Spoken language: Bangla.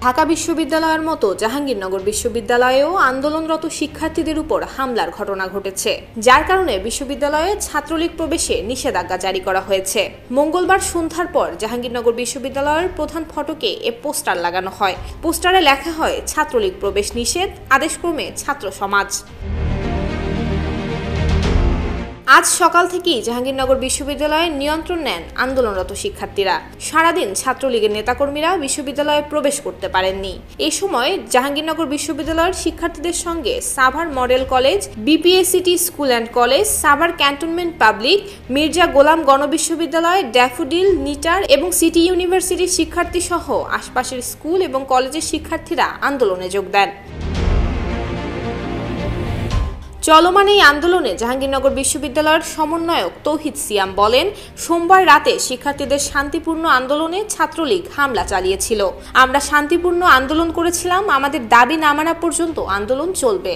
ঢাকা বিশ্ববিদ্যালয়ের মতো জাহাঙ্গীরনগর বিশ্ববিদ্যালয়েও আন্দোলনরত শিক্ষার্থীদের উপর হামলার ঘটনা ঘটেছে, যার কারণে বিশ্ববিদ্যালয়ে ছাত্রলীগ প্রবেশে নিষেধাজ্ঞা জারি করা হয়েছে। মঙ্গলবার সন্ধ্যার পর জাহাঙ্গীরনগর বিশ্ববিদ্যালয়ের প্রধান ফটকে এ পোস্টার লাগানো হয়। পোস্টারে লেখা হয়, ছাত্রলীগ প্রবেশ নিষেধ, আদেশক্রমে ছাত্র সমাজ। আজ সকাল থেকেই জাহাঙ্গীরনগর বিশ্ববিদ্যালয়ের নিয়ন্ত্রণ নেন আন্দোলনরত শিক্ষার্থীরা। সারাদিন ছাত্রলীগের নেতাকর্মীরা বিশ্ববিদ্যালয়ে প্রবেশ করতে পারেননি। এই সময় জাহাঙ্গীরনগর বিশ্ববিদ্যালয়ের শিক্ষার্থীদের সঙ্গে Savar model college, BPACT school and college, Savar cantonment public, Mirza Golam গণবিশ্ববিদ্যালয়, ড্যাফোডিল, নিটার এবং সিটি ইউনিভার্সিটির শিক্ষার্থী সহ আশপাশের স্কুল এবং কলেজের শিক্ষার্থীরা আন্দোলনে যোগ দেন। চলমান এই আন্দোলনে জাহাঙ্গীরনগর বিশ্ববিদ্যালয়ের সমন্বয়ক তৌহিদ সিয়াম বলেন, সোমবার রাতে শিক্ষার্থীদের শান্তিপূর্ণ আন্দোলনে ছাত্রলীগ হামলা চালিয়েছিল। আমরা শান্তিপূর্ণ আন্দোলন করেছিলাম, আমাদের দাবি না মানা পর্যন্ত আন্দোলন চলবে।